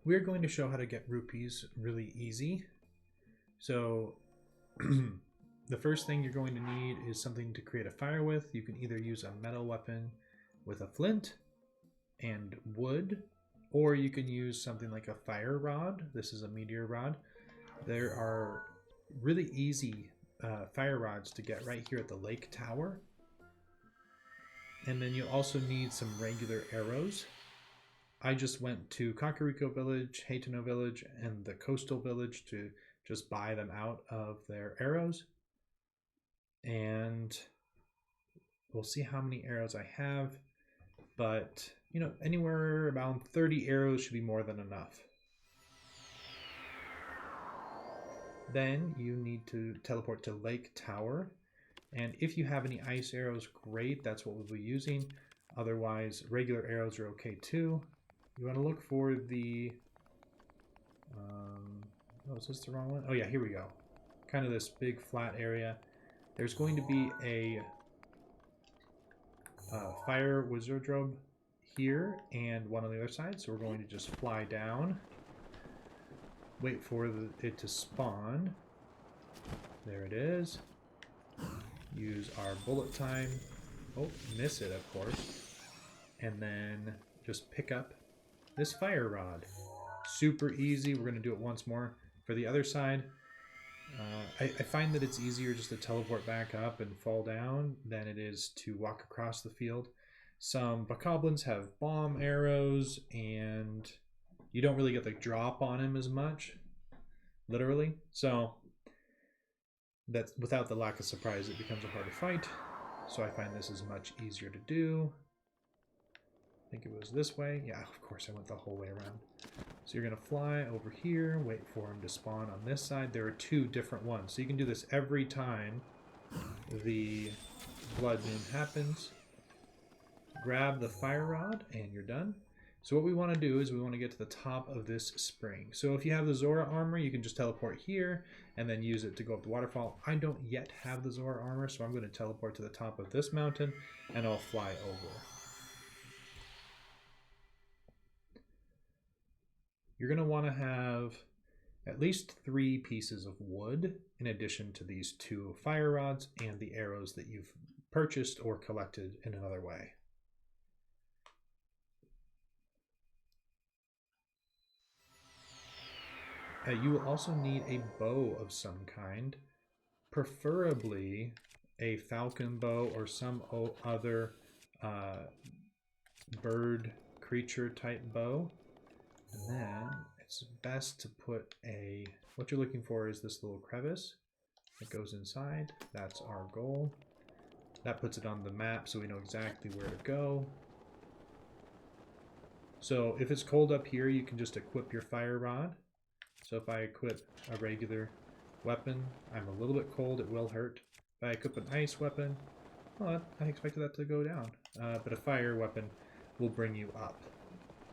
we're going to show how to get rupees really easy. So the first thing you're going to need is something to create a fire with. You can either use a metal weapon with a flint and wood, or you can use something like a fire rod. This is a meteor rod. There are really easy fire rods to get right here at the lake tower. And then you'll also need some regular arrows. I just went to Kakariko Village, Heitano Village, and the Coastal Village to just buy them out of their arrows. And we'll see how many arrows I have. But, you know, anywhere around 30 arrows should be more than enough. Then you need to teleport to Lake Tower. And if you have any ice arrows, great. That's what we'll be using. Otherwise, regular arrows are okay too. You want to look for the... oh, is this the wrong one? Oh yeah, here we go. Kind of this big flat area. There's going to be a fire wizardrobe here and one on the other side. So we're going to just fly down. Wait for it to spawn. There it is. Use our bullet time. Oh, miss it, of course. And then just pick up this fire rod. Super easy. We're going to do it once more. For the other side, I find that it's easier just to teleport back up and fall down than it is to walk across the field. Some bokoblins have bomb arrows, and you don't really get the drop on him as much, literally. So that without the lack of surprise, it becomes a harder fight. So I find this is much easier to do. I think it was this way. Yeah, of course I went the whole way around. So you're going to fly over here, wait for him to spawn on this side. There are two different ones. So you can do this every time the blood moon happens. Grab the fire rod and you're done. So what we want to do is we want to get to the top of this spring. So if you have the Zora armor, you can just teleport here and then use it to go up the waterfall. I don't yet have the Zora armor, so I'm going to teleport to the top of this mountain and I'll fly over. You're going to want to have at least 3 pieces of wood in addition to these 2 fire rods and the arrows that you've purchased or collected in another way. You will also need a bow of some kind, preferably a falcon bow or some other bird creature type bow. And then it's best to put what you're looking for is this little crevice that goes inside. That's our goal. That puts it on the map so we know exactly where to go. So if it's cold up here, you can just equip your fire rod. So if I equip a regular weapon, I'm a little bit cold, it will hurt. If I equip an ice weapon, well, I expected that to go down. But a fire weapon will bring you up,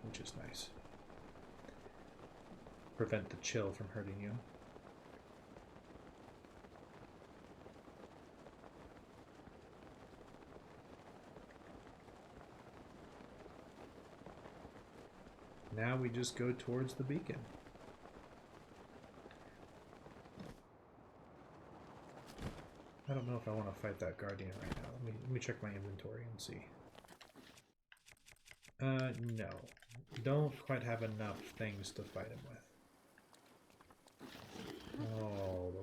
which is nice. Prevent the chill from hurting you. Now we just go towards the beacon. I don't know if I want to fight that guardian right now. Let me check my inventory and see. No. Don't quite have enough things to fight him with. Oh,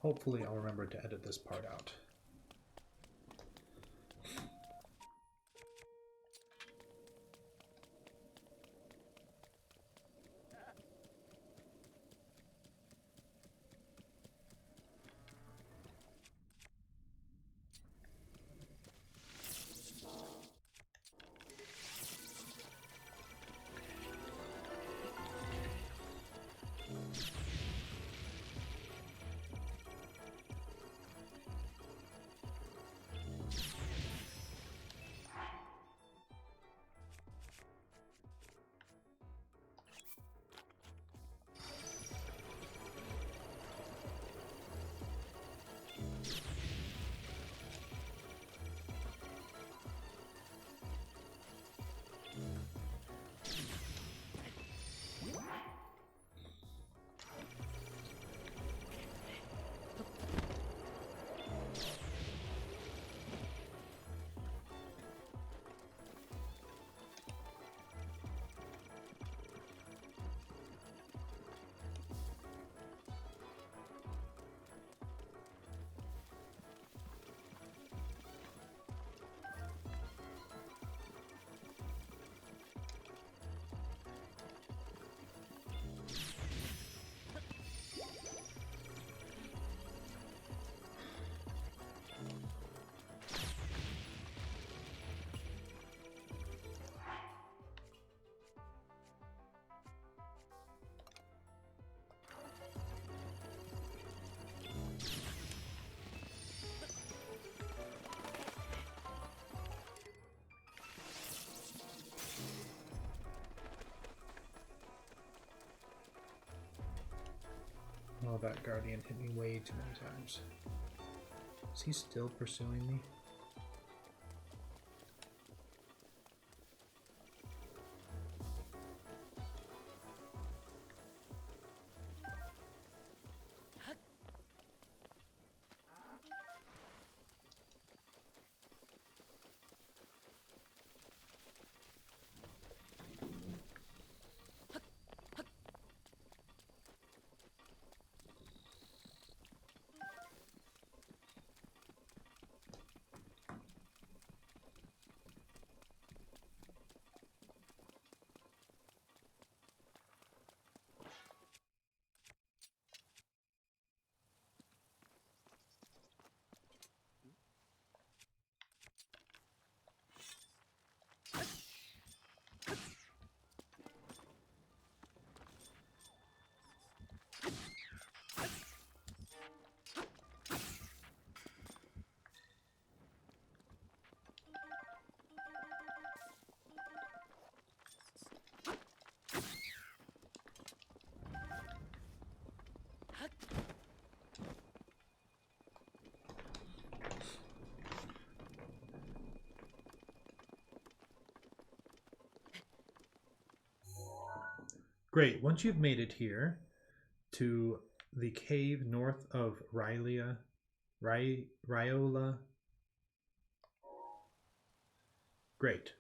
hopefully I'll remember to edit this part out. Oh, that guardian hit me way too many times. Is he still pursuing me? Great. Once you've made it here to the cave north of Ryola. Great.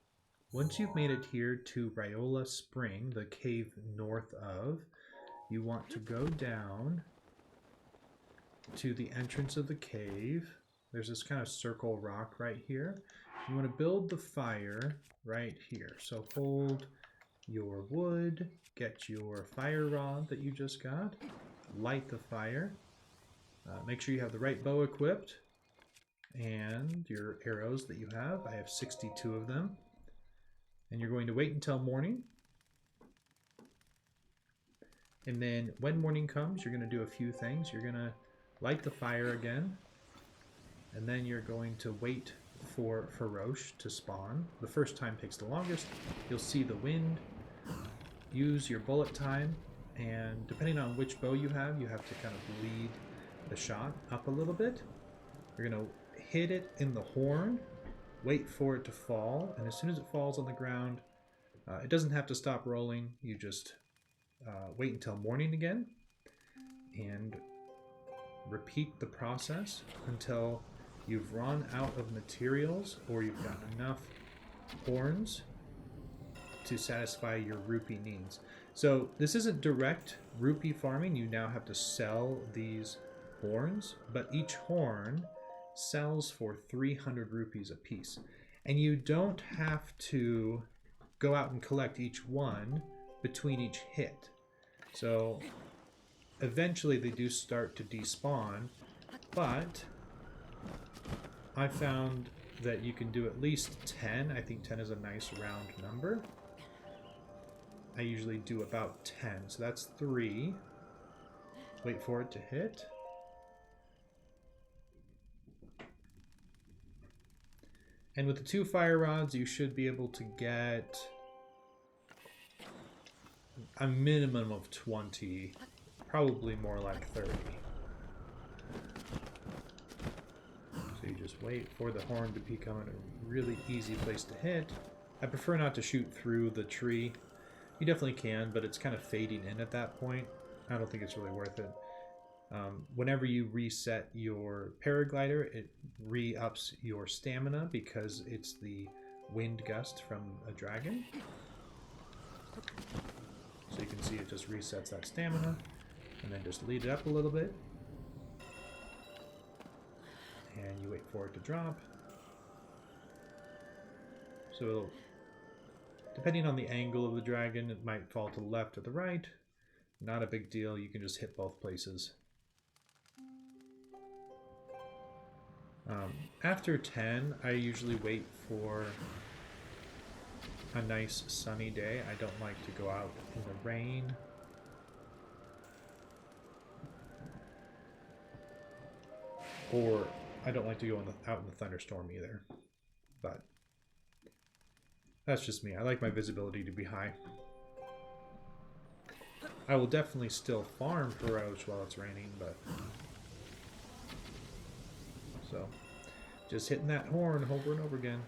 Once you've made it here to Ryola Spring, the cave north of, you want to go down to the entrance of the cave. There's this kind of circle rock right here. You want to build the fire right here. So hold your wood, get your fire rod that you just got, light the fire, make sure you have the right bow equipped, and your arrows that you have. I have 62 of them. And you're going to wait until morning. And then when morning comes, you're going to do a few things. You're going to light the fire again, and then you're going to wait for Farosh to spawn. The first time takes the longest. You'll see the wind. Use your bullet time, and depending on which bow you have to kind of lead the shot up a little bit. You're going to hit it in the horn, wait for it to fall, and as soon as it falls on the ground, it doesn't have to stop rolling. You just wait until morning again, and repeat the process until you've run out of materials or you've got enough horns to satisfy your rupee needs. So this isn't direct rupee farming. You now have to sell these horns, but each horn sells for 300 rupees a piece. And you don't have to go out and collect each one between each hit. So eventually they do start to despawn, but I found that you can do at least 10. I think 10 is a nice round number. I usually do about 10, so that's 3. Wait for it to hit. And with the 2 fire rods, you should be able to get a minimum of 20, probably more like 30. So you just wait for the horn to become a really easy place to hit. I prefer not to shoot through the tree. You definitely can, but it's kind of fading in at that point. I don't think it's really worth it. Whenever you reset your paraglider, it re-ups your stamina because it's the wind gust from a dragon. So you can see it just resets that stamina, and then just lead it up a little bit. And you wait for it to drop. So it'll, depending on the angle of the dragon, it might fall to the left or the right. Not a big deal, you can just hit both places. After 10, I usually wait for a nice sunny day. I don't like to go out in the rain. Or I don't like to go out in the thunderstorm either. But that's just me. I like my visibility to be high. I will definitely still farm Farosh while it's raining, but... So, just hitting that horn over and over again.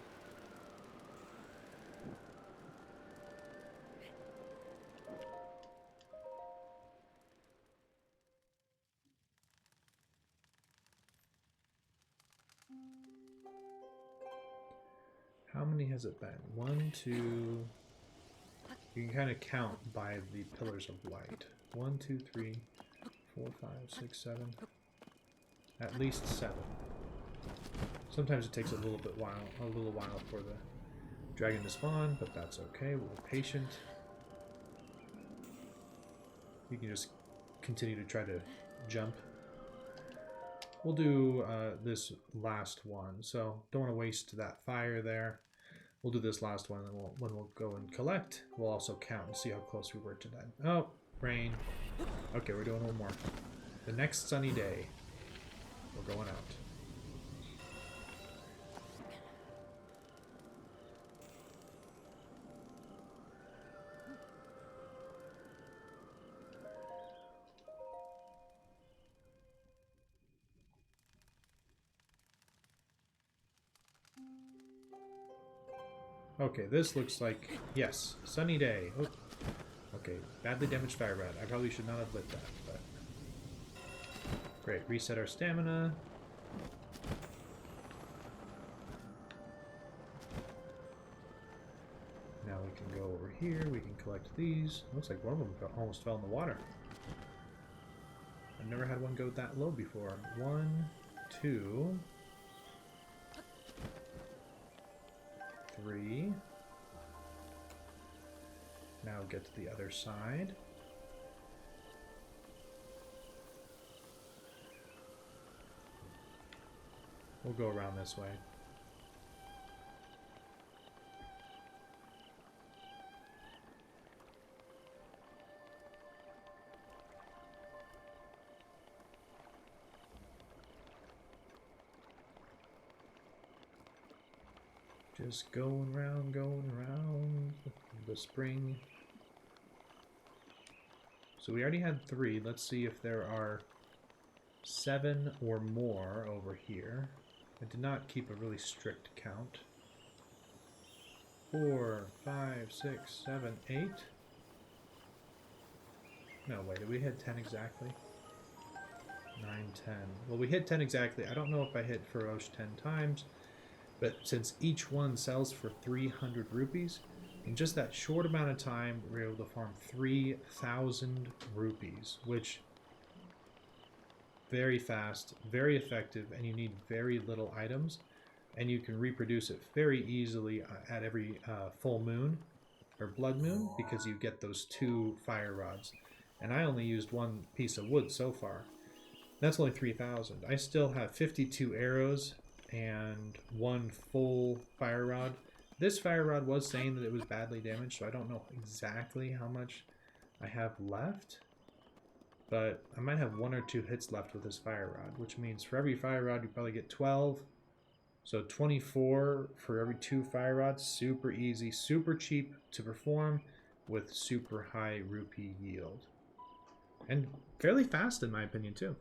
How many has it been? 1, 2... You can kind of count by the pillars of light. 1, 2, 3, 4, 5, 6, 7. At least 7. Sometimes it takes a little while for the dragon to spawn, but that's okay. We're patient. You can just continue to try to jump. We'll do this last one, so don't want to waste that fire there. We'll do this last one, and then when we'll go and collect, we'll also count and see how close we were to that. Oh, rain. Okay, we're doing one more. The next sunny day, we're going out. Okay, this looks like, yes, sunny day. Oh, okay, badly damaged fire rod. I probably should not have lit that, but... Great, reset our stamina. Now we can go over here, we can collect these. Looks like one of them almost fell in the water. I've never had one go that low before. 1, 2... 3. Now get to the other side. We'll go around this way. Just going around the spring. So we already had 3. Let's see if there are 7 or more over here. I did not keep a really strict count. 4, 5, 6, 7, 8. No, wait, did we hit 10 exactly? 9, 10. Well, we hit 10 exactly. I don't know if I hit Farosh 10 times. But since each one sells for 300 rupees, in just that short amount of time, we were able to farm 3,000 rupees, which very fast, very effective, and you need very little items, and you can reproduce it very easily at every full moon or blood moon because you get those 2 fire rods. And I only used 1 piece of wood so far. That's only 3,000. I still have 52 arrows and 1 full fire rod. This fire rod was saying that it was badly damaged, so I don't know exactly how much I have left, but I might have 1 or 2 hits left with this fire rod, which means for every fire rod you probably get 12, so 24 for every 2 fire rods. Super easy, super cheap to perform with super high rupee yield, and fairly fast in my opinion too.